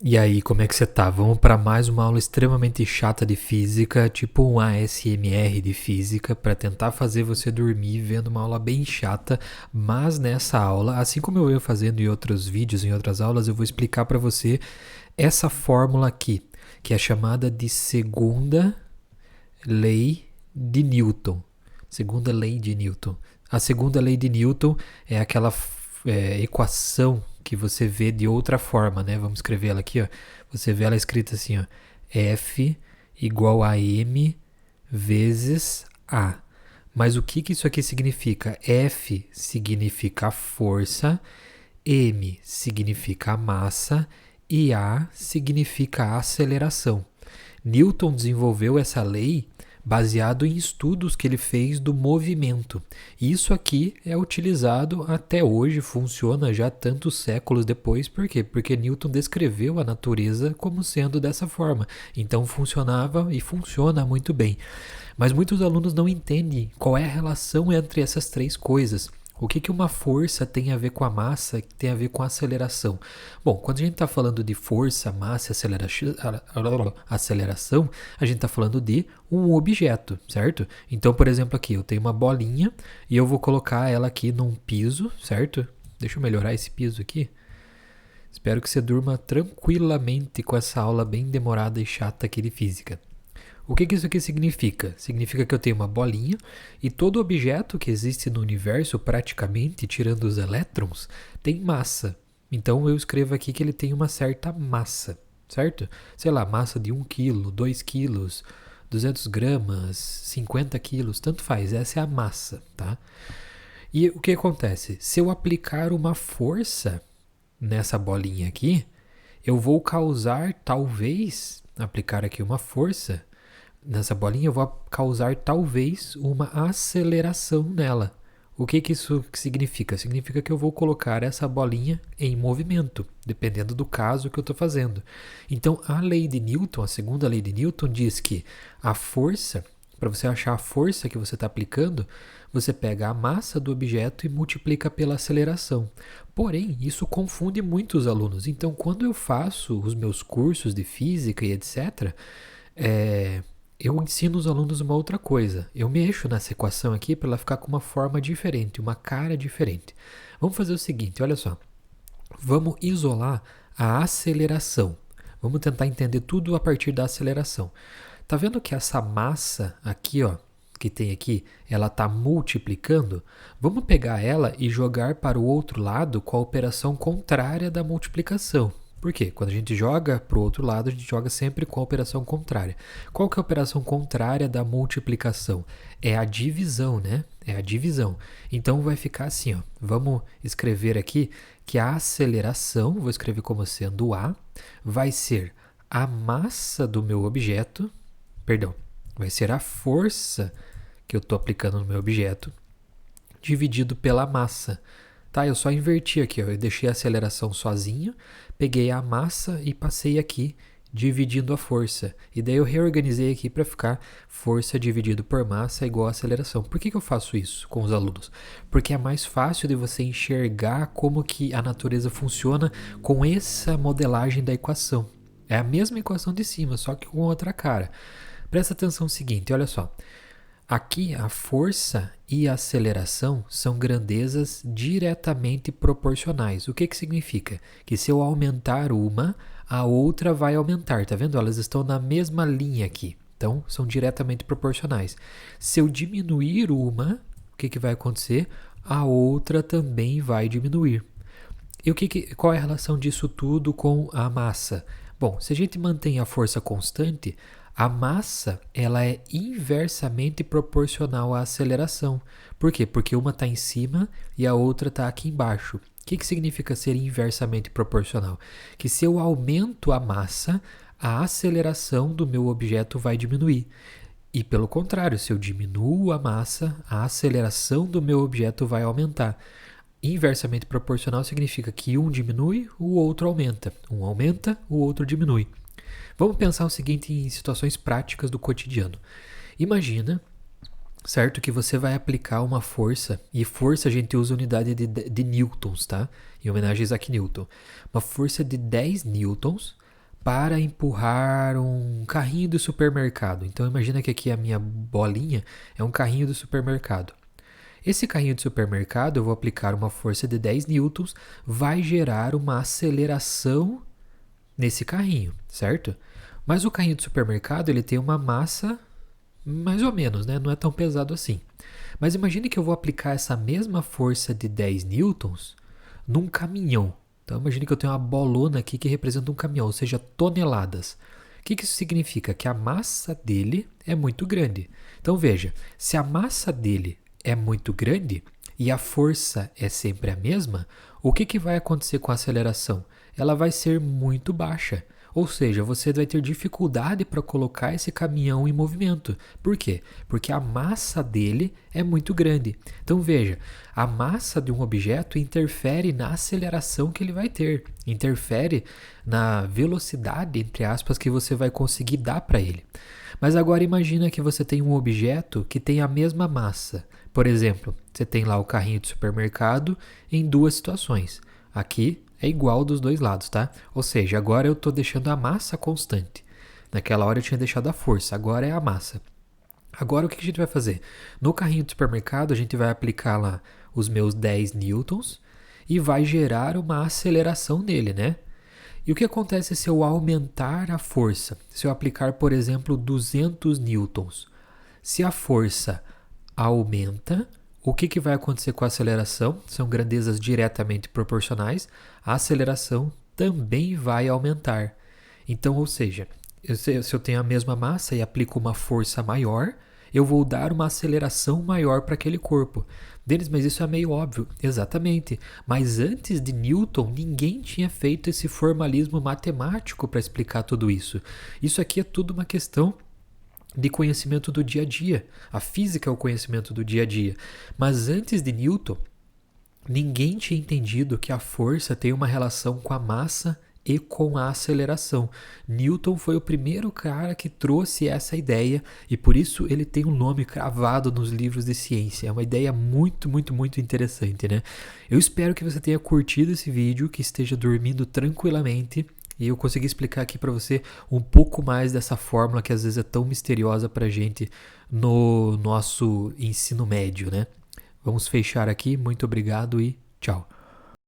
E aí, como é que você tá? Vamos para mais uma aula extremamente chata de física, tipo um ASMR de física, para tentar fazer você dormir vendo uma aula bem chata. Mas nessa aula, assim como eu venho fazendo em outros vídeos, em outras aulas, eu vou explicar para você essa fórmula aqui, que é chamada de segunda lei de Newton. Segunda lei de Newton. A segunda lei de Newton é aquela equação que você vê de outra forma, né? Vamos escrever ela aqui, ó. Você vê ela escrita assim, ó. F igual a m vezes A. Mas o que isso aqui significa? F significa força, m significa massa e A significa aceleração. Newton desenvolveu essa lei baseado em estudos que ele fez do movimento. Isso aqui é utilizado até hoje, funciona já tantos séculos depois. Por quê? Porque Newton descreveu a natureza como sendo dessa forma. Então funcionava e funciona muito bem. Mas muitos alunos não entendem qual é a relação entre essas três coisas. O que uma força tem a ver com a massa, que tem a ver com a aceleração? Bom, quando a gente está falando de força, massa e aceleração, a gente está falando de um objeto, certo? Então, por exemplo, aqui eu tenho uma bolinha e eu vou colocar ela aqui num piso, certo? Deixa eu melhorar esse piso aqui. Espero que você durma tranquilamente com essa aula bem demorada e chata aqui de física. O que isso aqui significa? Significa que eu tenho uma bolinha e todo objeto que existe no universo, praticamente, tirando os elétrons, tem massa. Então eu escrevo aqui que ele tem uma certa massa, certo? Sei lá, massa de 1 kg, 2 quilos, 200 gramas, 50 quilos, tanto faz, essa é a massa, tá? E o que acontece? Se eu aplicar uma força nessa bolinha aqui, eu vou causar, talvez, aplicar aqui uma força nessa bolinha, eu vou causar talvez uma aceleração nela. O que isso significa? Significa que eu vou colocar essa bolinha em movimento, dependendo do caso que eu estou fazendo. Então, a lei de Newton, a segunda lei de Newton, diz que a força, para você achar a força que você está aplicando, você pega a massa do objeto e multiplica pela aceleração. Porém, isso confunde muito os alunos. Então, quando eu faço os meus cursos de física e etc., eu ensino os alunos uma outra coisa. Eu mexo nessa equação aqui para ela ficar com uma forma diferente, uma cara diferente. Vamos fazer o seguinte, olha só. Vamos isolar a aceleração. Vamos tentar entender tudo a partir da aceleração. Tá vendo que essa massa aqui, ó, que tem aqui, ela está multiplicando? Vamos pegar ela e jogar para o outro lado com a operação contrária da multiplicação. Por quê? Quando a gente joga para o outro lado, a gente joga sempre com a operação contrária. Qual que é a operação contrária da multiplicação? É a divisão, né? É a divisão. Então vai ficar assim, ó. Vamos escrever aqui que a aceleração, vou escrever como sendo A, vai ser a massa do meu objeto, vai ser a força que eu estou aplicando no meu objeto, dividido pela massa. Tá, eu só inverti aqui, ó. Eu deixei a aceleração sozinho, peguei a massa e passei aqui, dividindo a força. E daí eu reorganizei aqui para ficar força dividido por massa igual a aceleração. Por que eu faço isso com os alunos? Porque é mais fácil de você enxergar como que a natureza funciona com essa modelagem da equação. É a mesma equação de cima, só que com outra cara. Presta atenção no seguinte, olha só. Aqui, a força e a aceleração são grandezas diretamente proporcionais. O que significa? Que se eu aumentar uma, a outra vai aumentar. Tá vendo? Elas estão na mesma linha aqui. Então, são diretamente proporcionais. Se eu diminuir uma, o que vai acontecer? A outra também vai diminuir. E qual é a relação disso tudo com a massa? Bom, se a gente mantém a força constante, a massa ela é inversamente proporcional à aceleração. Por quê? Porque uma está em cima e a outra está aqui embaixo. O que significa ser inversamente proporcional? Que se eu aumento a massa, a aceleração do meu objeto vai diminuir. E pelo contrário, se eu diminuo a massa, a aceleração do meu objeto vai aumentar. Inversamente proporcional significa que um diminui, o outro aumenta. Um aumenta, o outro diminui. Vamos pensar o seguinte em situações práticas do cotidiano. Imagina, certo, que você vai aplicar uma força, e força a gente usa a unidade de newtons, tá? Em homenagem a Isaac Newton. Uma força de 10 newtons para empurrar um carrinho do supermercado. Então imagina que aqui a minha bolinha é um carrinho do supermercado. Esse carrinho de supermercado, eu vou aplicar uma força de 10 newtons, vai gerar uma aceleração nesse carrinho, certo? Mas o carrinho de supermercado, ele tem uma massa mais ou menos, né? Não é tão pesado assim. Mas imagine que eu vou aplicar essa mesma força de 10 newtons num caminhão. Então imagine que eu tenho uma bolona aqui que representa um caminhão, ou seja, toneladas. O que isso significa? Que a massa dele é muito grande. Então veja, se a massa dele é muito grande e a força é sempre a mesma, o que vai acontecer com a aceleração? Ela vai ser muito baixa. Ou seja, você vai ter dificuldade para colocar esse caminhão em movimento. Por quê? Porque a massa dele é muito grande. Então veja, a massa de um objeto interfere na aceleração que ele vai ter, interfere na velocidade, entre aspas, que você vai conseguir dar para ele. Mas agora imagina que você tem um objeto que tem a mesma massa. Por exemplo, você tem lá o carrinho de supermercado em duas situações. Aqui é igual dos dois lados, tá? Ou seja, agora eu estou deixando a massa constante. Naquela hora eu tinha deixado a força, agora é a massa. Agora o que a gente vai fazer? No carrinho de supermercado a gente vai aplicar lá os meus 10 newtons e vai gerar uma aceleração nele, né? E o que acontece se eu aumentar a força? Se eu aplicar, por exemplo, 200 newtons. Se a força aumenta, o que vai acontecer com a aceleração? São grandezas diretamente proporcionais. A aceleração também vai aumentar. Então, ou seja, se eu tenho a mesma massa e aplico uma força maior, eu vou dar uma aceleração maior para aquele corpo. Denis, mas isso é meio óbvio. Exatamente. Mas antes de Newton, ninguém tinha feito esse formalismo matemático para explicar tudo isso. Isso aqui é tudo uma questão de conhecimento do dia a dia. A física é o conhecimento do dia a dia. Mas antes de Newton, ninguém tinha entendido que a força tem uma relação com a massa e com a aceleração. Newton foi o primeiro cara que trouxe essa ideia e por isso ele tem um nome cravado nos livros de ciência. É uma ideia muito, muito, muito interessante, né? Eu espero que você tenha curtido esse vídeo, que esteja dormindo tranquilamente e eu consegui explicar aqui para você um pouco mais dessa fórmula que às vezes é tão misteriosa pra gente no nosso ensino médio, né? Vamos fechar aqui. Muito obrigado e tchau.